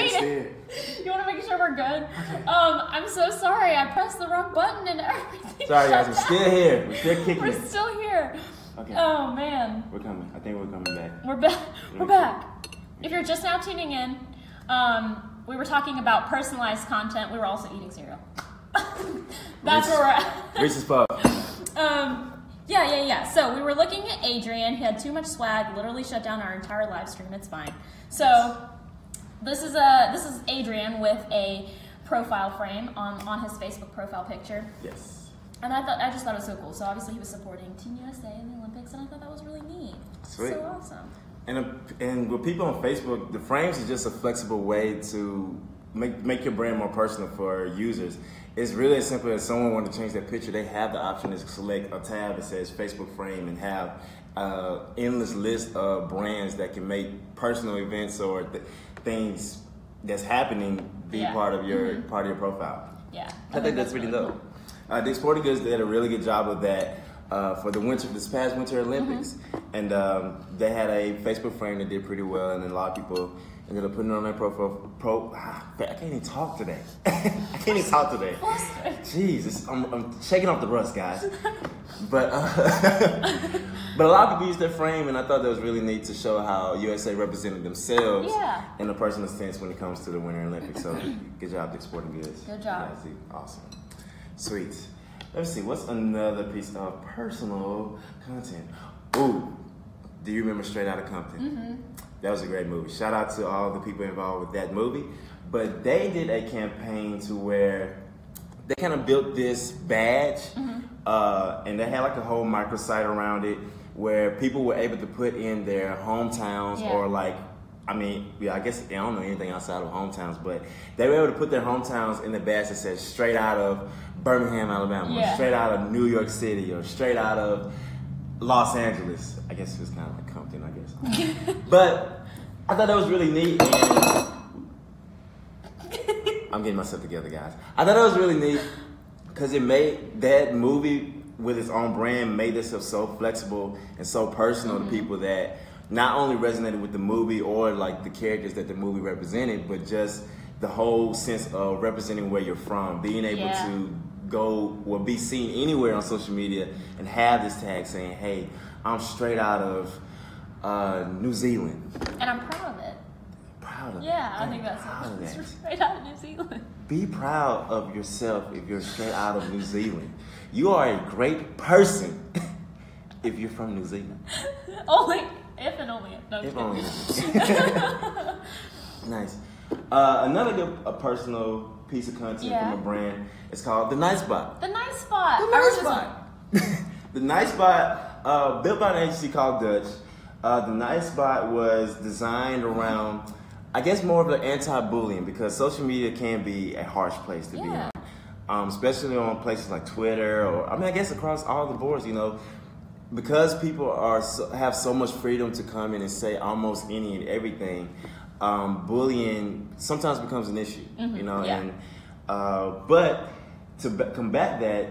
made it. You want to make sure we're good? Okay. I'm so sorry. I pressed the wrong button and everything. Sorry, guys. We're still here. We're still kicking. We're still here. Okay. Oh man. We're coming. I think we're coming back. We're back. We're back. If you're just now tuning in, we were talking about personalized content. We were also eating cereal. That's where we're at. Reese's Puff. Yeah. So we were looking at Adrian. He had too much swag. Literally shut down our entire live stream. It's fine. So this is Adrian with a profile frame on his Facebook profile picture. Yes. And I just thought it was so cool. So obviously he was supporting Team USA in the Olympics, and I thought that was really neat. Sweet. So awesome. And with people on Facebook, the frames is just a flexible way to make your brand more personal for users. It's really as simple as someone want to change their picture, they have the option to select a tab that says Facebook frame and have endless list of brands that can make personal events or things that's happening be part of your profile. Yeah, I think that's really dope. Dick's Sporting Goods did a really good job of that for this past Winter Olympics, and they had a Facebook frame that did pretty well, and then a lot of people ended up putting it on their profile. I can't even talk today. Jeez, I'm shaking off the rust, guys. But but a lot of people use their frame, and I thought that was really neat to show how USA represented themselves in a personal sense when it comes to the Winter Olympics. So good job, Dick's Sporting Goods. Good job. Awesome. Sweet. Let's see, what's another piece of personal content? Ooh, do you remember Straight Outta Compton? That was a great movie. Shout out to all the people involved with that movie. But they did a campaign to where they kind of built this badge, and they had like a whole microsite around it where people were able to put in their hometowns or like, I guess I don't know anything outside of hometowns, but they were able to put their hometowns in the badge that says straight out of Birmingham, Alabama, or straight out of New York City, or straight out of Los Angeles. I guess it was kind of like Compton, I guess. But I thought that was really neat. And I'm getting myself together, guys. I thought that was really neat because it made that movie with its own brand made itself so flexible and so personal to people that not only resonated with the movie or like the characters that the movie represented, but just the whole sense of representing where you're from, being able to go or be seen anywhere on social media and have this tag saying, hey, I'm straight out of New Zealand. And I'm proud of it. Proud of it. Yeah, I think that's straight out of New Zealand. Be proud of yourself if you're straight out of New Zealand. You are a great person if you're from New Zealand. Only if and only if. No, if only if. Nice. Another good personal piece of content from a brand is called The Nice Spot. The Nice Spot. The Nice Spot. The Nice Spot, built by an agency called Dutch. The Nice Spot was designed around, I guess, more of the anti-bullying, because social media can be a harsh place to be on, especially on places like Twitter, or I guess across all the boards, because people have so much freedom to come in and say almost any and everything. Bullying sometimes becomes an issue, and but to combat that,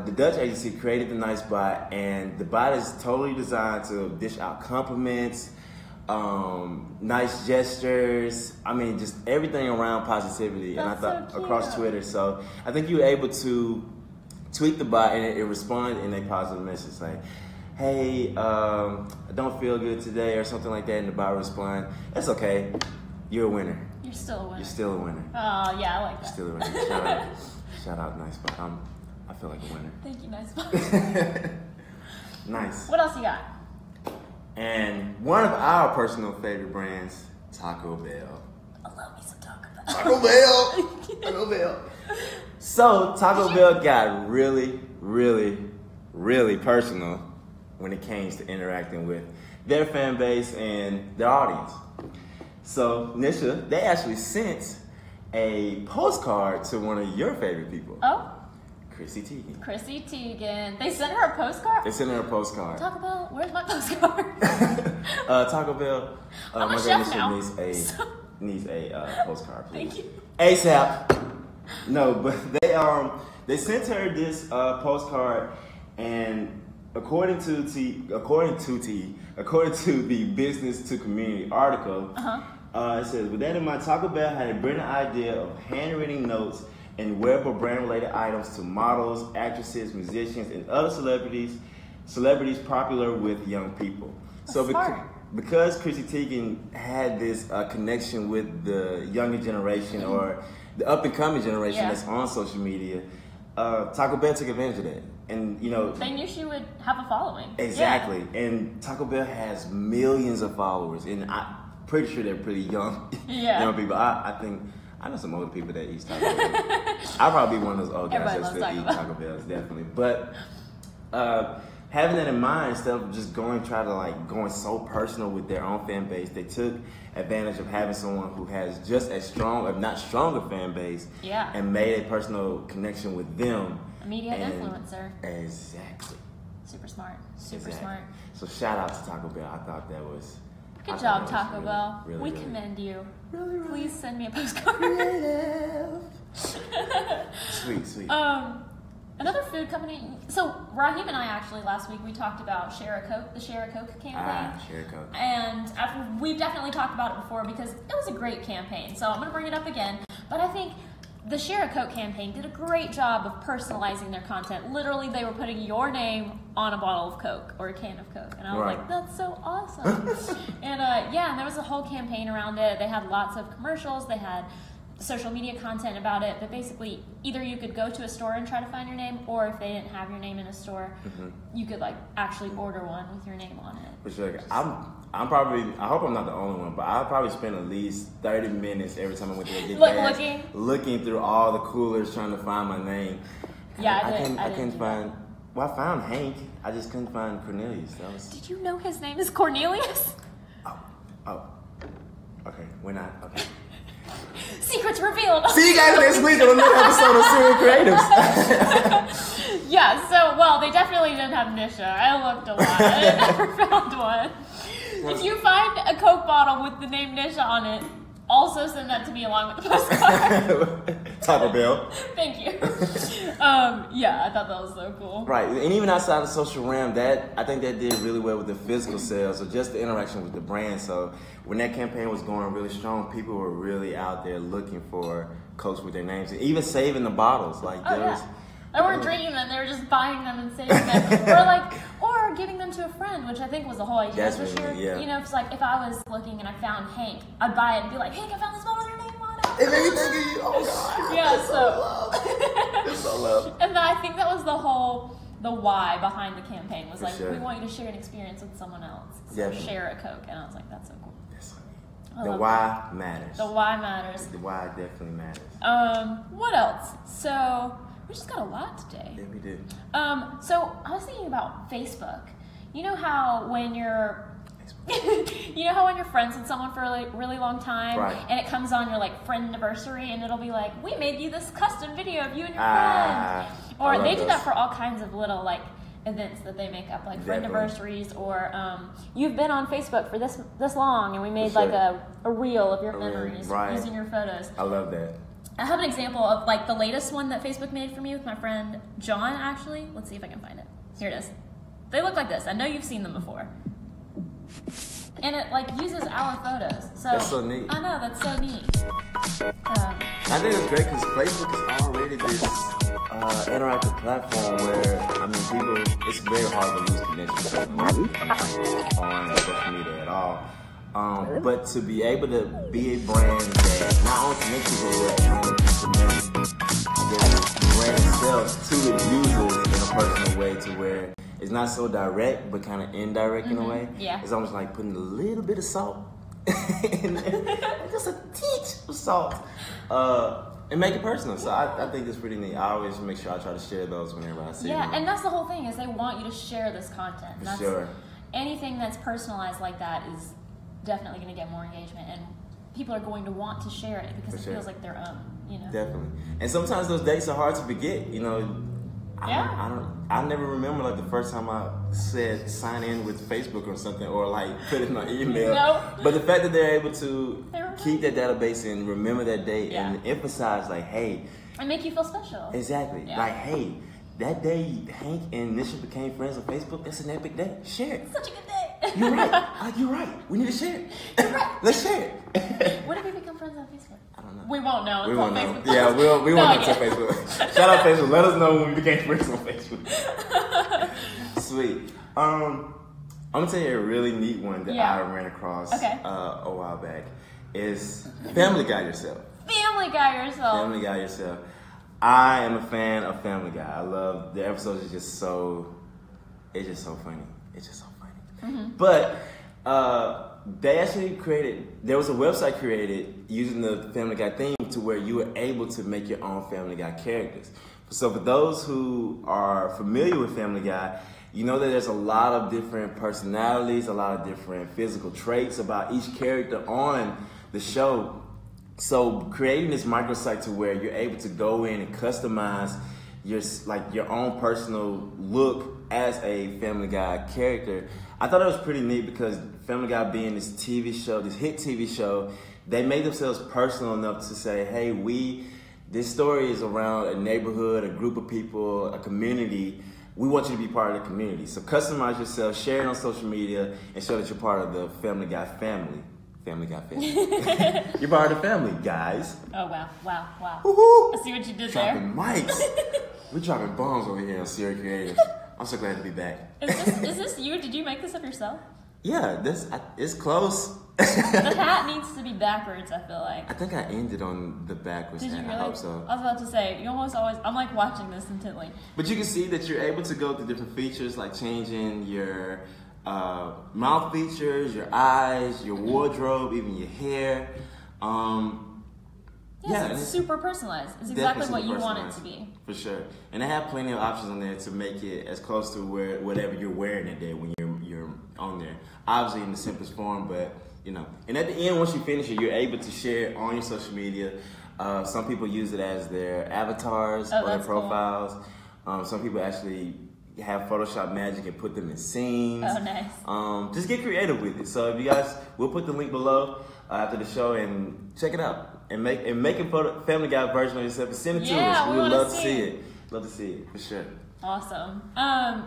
the Dutch agency created the Nice Bot, and the bot is totally designed to dish out compliments, nice gestures. Just everything around positivity. That's and I thought so across Twitter. So I think you were able to tweet the bot and it responded in a positive message like, hey, I don't feel good today or something like that, and the bot respond, that's okay, you're a winner. You're still a winner. You're still a winner. Oh, yeah, I like that. You're still a winner. Shout out Nice Bot. I feel like a winner. Thank you, Nice Bot. Nice. What else you got? And one of our personal favorite brands, Taco Bell. I love me some Taco Bell. Taco Bell! Taco Bell. So Taco Bell got really, really, really personal when it came to interacting with their fan base and their audience. So, Nisha, they actually sent a postcard to one of your favorite people. Oh? Chrissy Teigen. Chrissy Teigen. They sent her a postcard? They sent her a postcard. Taco Bell, where's my postcard? Taco Bell, I'm my a girl chef Nisha now. needs a postcard, please. Thank you. ASAP. No, but they sent her this postcard, and according to the Business to Community article, It says, with that in mind, Taco Bell had a brilliant idea of handwritten notes and wearable brand-related items to models, actresses, musicians, and other celebrities popular with young people. So because Chrissy Teigen had this connection with the younger generation or the up-and-coming generation that's on social media, Taco Bell took advantage of that. And, you know, they knew she would have a following. Exactly. Yeah. And Taco Bell has millions of followers, and I'm pretty sure they're pretty young, young people. I think I know some older people that eat Taco Bell. I'll probably be one of those old guys that still eat Taco Bells, definitely. But having that in mind, instead of just going so personal with their own fan base, they took advantage of having someone who has just as strong, if not stronger, fan base, and made a personal connection with them. A media influencer. Exactly. Super smart. Super smart. So shout out to Taco Bell. I thought that was... Good job, Taco Bell. Really, we really, commend you. Really, really. Please send me a postcard. Sweet. Another food company. So Raheem and I actually last week we talked about Share a Coke, the Share a Coke campaign. Share a Coke. And we've definitely talked about it before because it was a great campaign. So I'm going to bring it up again. But I think the Share a Coke campaign did a great job of personalizing their content. Literally, they were putting your name on a bottle of Coke or a can of Coke. And I was like, that's so awesome. And and there was a whole campaign around it. They had lots of commercials. They had social media content about it. But basically, either you could go to a store and try to find your name, or if they didn't have your name in a store, you could actually order one with your name on it. For sure. I'm probably, I hope I'm not the only one, but I'll probably spend at least 30 minutes every time I went there to get gas, looking through all the coolers trying to find my name. Yeah, I couldn't find, well, I found Hank. I just couldn't find Cornelius. Did you know his name is Cornelius? Oh. Okay, we're not, okay. Secrets revealed. See you guys next week on another episode of Serial Creatives. Well, they definitely didn't have Nisha. I looked a lot. I never found one. If you find a Coke bottle with the name Nisha on it, also send that to me along with the postcard. Taco Bell. Thank you. I thought that was so cool. Right, and even outside the social realm, I think that did really well with the physical sales, or just the interaction with the brand. So when that campaign was going really strong, people were really out there looking for Cokes with their names, and even saving the bottles. They weren't drinking them; they were just buying them and saving them, or giving them to a friend, which I think was the whole idea. That's for sure. Yeah. You know, it's like if I was looking and I found Hank, I'd buy it and be like, "Hank, I found this bottle with your name on it." It made me think of you. Oh God. Yeah. It's so love. And I think that was the why behind the campaign was we want you to share an experience with someone else. So share a Coke, and I was like, that's so cool. The why matters. The why matters. The why definitely matters. What else? So we just got a lot today. Yeah, we did. So I was thinking about Facebook. You know how when you're friends with someone for a really long time, and it comes on your friend anniversary, and it'll be like, we made you this custom video of you and your friend. Or they do that for all kinds of little events that they make up, friend anniversaries, or you've been on Facebook for this long, and we made a reel of your memories using your photos. I love that. I have an example of the latest one that Facebook made for me with my friend John. Actually, let's see if I can find it. Here it is. They look like this. I know you've seen them before. And it uses our photos. So that's so neat. I know, that's so neat. I think it's great because Facebook is already this interactive platform where people. It's very hard to lose connection on social media at all. But to be able to be a brand that not only connects people with the brand itself to the users in a personal way, to where it's not so direct, but kind of indirect in a way. Yeah. It's almost like putting a little bit of salt in there, just a teach of salt, and make it personal. So I think it's pretty neat. I always make sure I try to share those whenever I see them. Yeah, and that's the whole thing is they want you to share this content. For sure. Anything that's personalized like that is definitely going to get more engagement, and people are going to want to share it because it feels like their own. Definitely. And sometimes those dates are hard to forget. I never remember the first time I said sign in with Facebook or something, or put in my email. No. But the fact that they're able to keep that database and remember that date and emphasize hey, and make you feel special. Exactly. Yeah. Hey, that day Hank and Nisha became friends on Facebook. That's an epic day. Share it. Such a good day. You're right. You're right. We need to share it. You're right. Let's share it. What if we become friends on Facebook? I don't know. We won't know. We won't know. Yeah, we won't know until Facebook. Shout out Facebook. Let us know when we became friends on Facebook. Sweet. I'm gonna tell you a really neat one that I ran across a while back. Is Family Guy Yourself. Family Guy Yourself. Family Guy Yourself. I am a fan of Family Guy. I love the episodes. It's just so funny. It's just so funny. Mm-hmm. But they actually there was a website created using the Family Guy theme to where you were able to make your own Family Guy characters. So for those who are familiar with Family Guy, you know that there's a lot of different personalities, a lot of different physical traits about each character on the show. So creating this microsite to where you're able to go in and customize your own personal look as a Family Guy character, I thought it was pretty neat because Family Guy being this TV show, this hit TV show, they made themselves personal enough to say, hey, this story is around a neighborhood, a group of people, a community. We want you to be part of the community. So customize yourself, share it on social media, and show that you're part of the Family Guy family. Family Guy family. You're part of the family, guys. Oh, wow. Woo-hoo. I see what you did dropping there. Mics. We're dropping bombs over here on Sierra Creative. I'm so glad to be back. Is this you? Did you make this up yourself? Yeah, it's close. The hat needs to be backwards, I feel like. I think I ended on the backwards Did you hat. really? I hope so. I was about to say, you almost always, I'm like watching this intently. But you can see that you're able to go through different features like changing your mouth features, your eyes, your wardrobe, even your hair. It's super personalized. It's exactly what you want it to be. For sure. And they have plenty of options on there to make it as close to whatever you're wearing that day when you're on there. Obviously in the simplest form, but you know. And at the end, once you finish it, you're able to share it on your social media. Some people use it as their avatars or their profiles. Cool. Some people actually have Photoshop magic and put them in scenes. Oh, nice. Just get creative with it. So if you guys, we'll put the link below after the show and check it out. And make a Family Guy version of yourself and send it to us. We would love to see it. Love to see it, for sure. Awesome.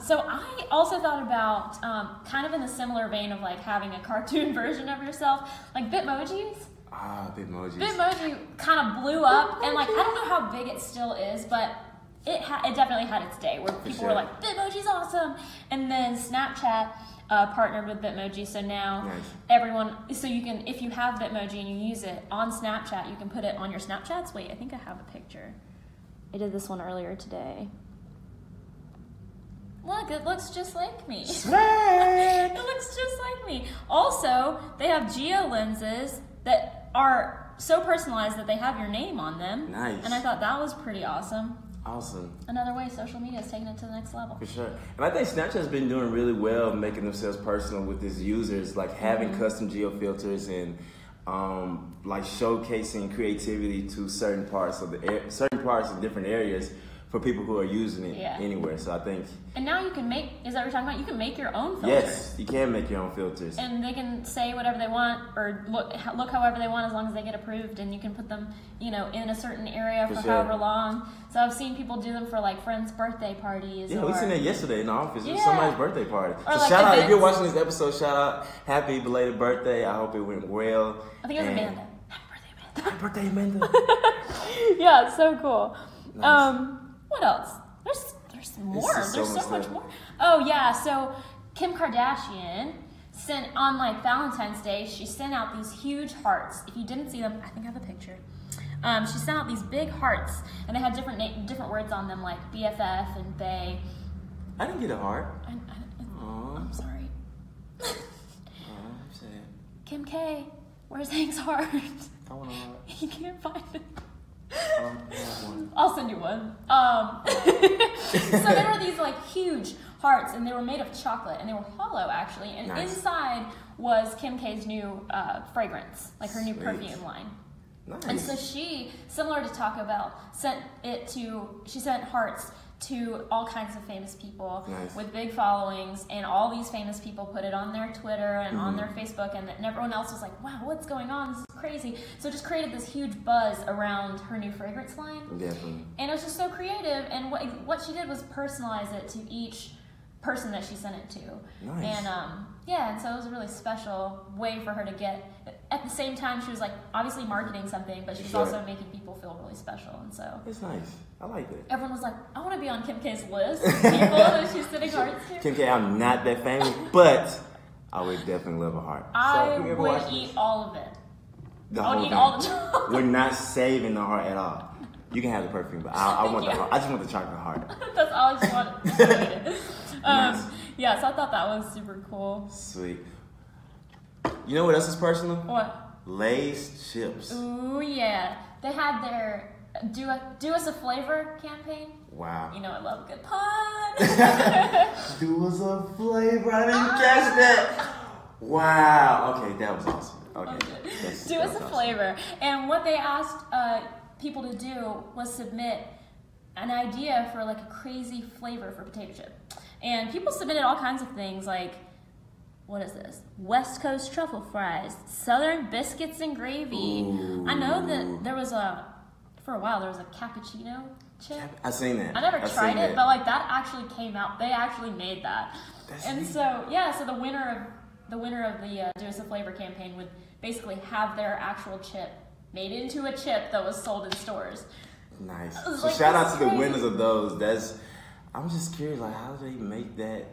So I also thought about kind of in a similar vein of like having a cartoon version of yourself, like Bitmojis. Bitmojis. Bitmoji kind of blew up, and like I don't know how big it still is, but it definitely had its day where people were like, Bitmoji's awesome, and then Snapchat partnered with Bitmoji, so now everyone, so you can, if you have Bitmoji and you use it on Snapchat, you can put it on your Snapchats. Wait, I think I have a picture. I did this one earlier today. Look, it looks just like me. It looks just like me. Also, they have geo lenses that are so personalized that they have your name on them. Nice. And I thought that was pretty awesome. Awesome. Another way social media is taking it to the next level. For sure. And I think Snapchat's been doing really well making themselves personal with its users, like having custom geo filters and like showcasing creativity to certain parts of different areas for people who are using it anywhere. So I think. And now you can make, is that what you're talking about? You can make your own filters. Yes, you can make your own filters. And they can say whatever they want or look however they want as long as they get approved, and you can put them, in a certain area for however long. So I've seen people do them for like friends' birthday parties. Yeah, we seen that yesterday in the office. It was somebody's birthday party. Or so like shout out, if you're watching this episode, shout out, happy belated birthday. I hope it went well. I think it was Amanda. Happy birthday, Amanda. Yeah, it's so cool. Nice. What else? There's more. There's so much more. Oh yeah, so Kim Kardashian sent on like Valentine's Day, she sent out these huge hearts. If you didn't see them, I think I have a picture. She sent out these big hearts, and they had different words on them, like BFF and Bae. I didn't get a heart. I'm sorry. I'm sad. Kim K, where's Hank's heart? I want a heart. He can't find it. One. I'll send you one. So there were these like huge hearts, and they were made of chocolate, and they were hollow actually. And inside was Kim K's new fragrance, like her new perfume line. Nice. And so she, similar to Taco Bell, sent hearts to all kinds of famous people with big followings, and all these famous people put it on their Twitter and on their Facebook, and everyone else was like, wow, what's going on? This is crazy. So it just created this huge buzz around her new fragrance line. Definitely. And it was just so creative, and what she did was personalize it to each person that she sent it to. Nice. And yeah, and so it was a really special way for her to get. At the same time, she was like obviously marketing something, but she was also making people feel really special. And so it's nice. I like that. Everyone was like, I want to be on Kim K's list of people that she's sending hearts to. Kim K, I'm not that famous, but I would definitely love a heart. I would eat all of it. I would eat all the chocolate. We're not saving the heart at all. You can have the perfume, but I want the heart. I just want the chocolate heart. That's all I just wanted. Nice. Yeah, so I thought that was super cool. Sweet. You know what else is personal? What? Lay's chips. Ooh, yeah. They had their Do Us a Flavor campaign. Wow. You know I love a good pun. Do us a flavor. I didn't catch that. Wow. Okay, that was awesome. Okay. Do us a flavor. And what they asked people to do was submit an idea for like a crazy flavor for potato chip. And people submitted all kinds of things like, what is this? West Coast truffle fries, Southern biscuits and gravy. Ooh. I know that there was for a while there was a cappuccino chip. I seen that. I never tried it, but like that actually came out. They actually made that. So the winner of the Do Us a Flavor campaign would basically have their actual chip made into a chip that was sold in stores. Nice. So shout out to the winners of those. I'm just curious, like how do they make that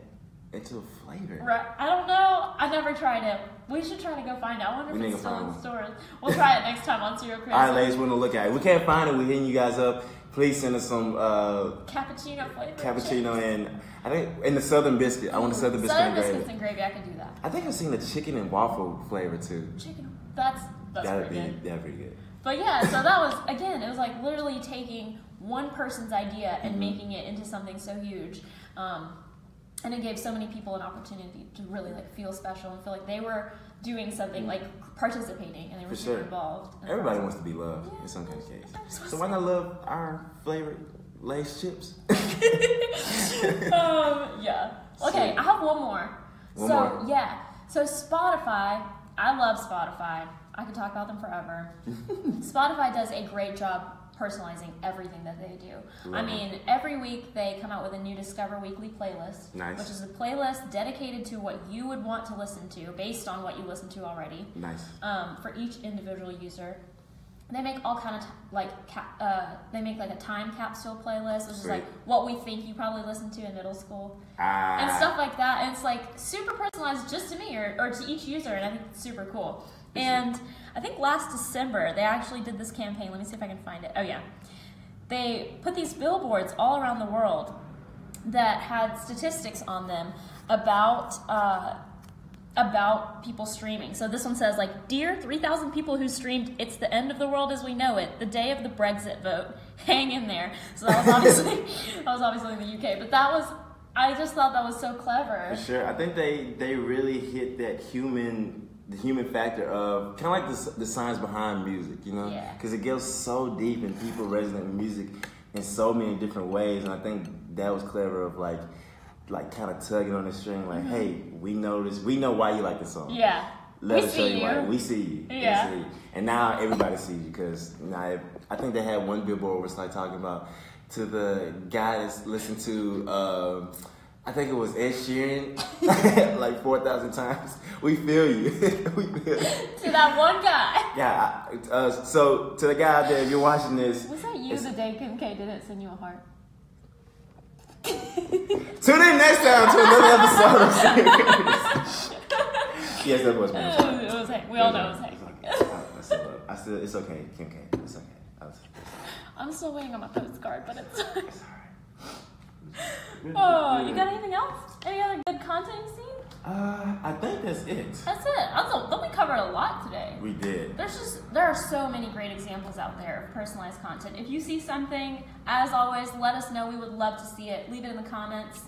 into a flavor? Right. I don't know. I never tried it. We should try to go find it. I wonder if it's still in stores. We'll try it next time on Serial Crazy. All right, ladies, we're gonna look at it. We can't find it. We're hitting you guys up. Please send us some cappuccino flavor. Cappuccino and I think in the Southern biscuit. I want the Southern biscuit and gravy. Biscuits and gravy. I could do that. I think I've seen the chicken and waffle flavor too. That's pretty good. That'd be good. But yeah, so that was, again, it was like literally taking one person's idea and making it into something so huge. And it gave so many people an opportunity to really like feel special and feel like they were doing something, like participating, and they were super involved. Everybody wants to be loved in some kind of case. So why not love our favorite Lay's chips? Yeah. Okay, I have one more. One more. Yeah. So Spotify, I love Spotify. I could talk about them forever. Spotify does a great job personalizing everything that they do. I mean, every week they come out with a new Discover Weekly playlist, which is a playlist dedicated to what you would want to listen to based on what you listen to already. Nice. For each individual user. They make all kind of they make like a time capsule playlist, which is like what we think you probably listened to in middle school and stuff like that. And it's like super personalized just to me or to each user, and I think it's super cool. And I think last December they actually did this campaign. Let me see if I can find it. Oh yeah, they put these billboards all around the world that had statistics on them about people streaming. So this one says like, dear 3,000 people who streamed It's the End of the World as We Know It, the day of the Brexit vote, hang in there. So that was obviously in the UK, but I just thought that was so clever. For sure. I think they really hit that the human factor of kind of like the science behind music, you know? Because it goes so deep and people resonate with music in so many different ways, and I think that was clever of like kind of tugging on the string, like, hey, we know this, we know why you like this song. Yeah. Let us show you why. We see you. Yeah. We see you. And now everybody sees you because I think they had one billboard where it's like talking about to the guy that's listened to, I think it was Ed Sheeran, like 4,000 times. We feel you. We feel you. To that one guy. Yeah. So to the guy out there, if you're watching this. Was that you the day Kim K didn't send you a heart? Tune in next time to another episode of Yes, that was me. It was Hank. We all know it was Hank. It's okay, Kim K. It's okay. I'm still waiting on my postcard, but it's Oh, you got anything else? Any other good content you've seen? I think that's it. That's it. We covered a lot today. We did. There are so many great examples out there of personalized content. If you see something, as always, let us know. We would love to see it. Leave it in the comments.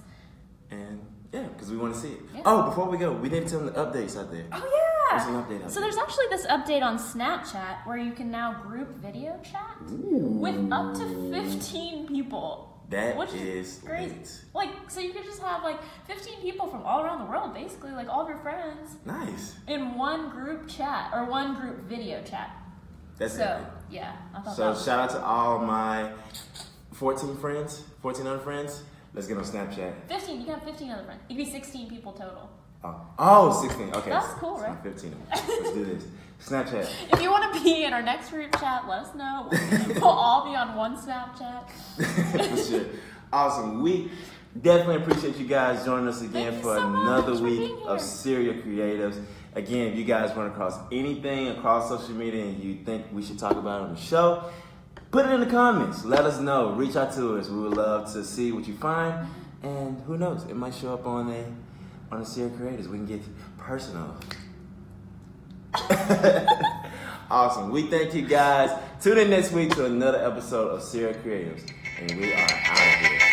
And yeah, because we want to see it. Yeah. Oh, before we go, we didn't tell them the updates out there. Oh yeah. There's an update out So there's actually this update on Snapchat where you can now group video chat with up to 15 people. That is crazy. Great. Like, so you could just have like 15 people from all around the world, basically, like all of your friends. Nice. In one group chat or one group video chat. That's so, yeah. I thought so shout out to all my 1,400 friends. Let's get on Snapchat. 15. You can have 15 other friends. It could be 16 people total. Oh, 16. Okay. That's cool, right? 15. Let's do this. Snapchat. If you want to be in our next group chat, let us know. We'll all be on one Snapchat. For sure. Awesome. We definitely appreciate you guys joining us again for another week of Serial Creatives. Again, if you guys run across anything across social media and you think we should talk about it on the show, put it in the comments. Let us know. Reach out to us. We would love to see what you find. And who knows? It might show up on the Serial Creators. We can get personal. Awesome. We thank you guys. Tune in next week to another episode of Serial Creatives. And we are out of here.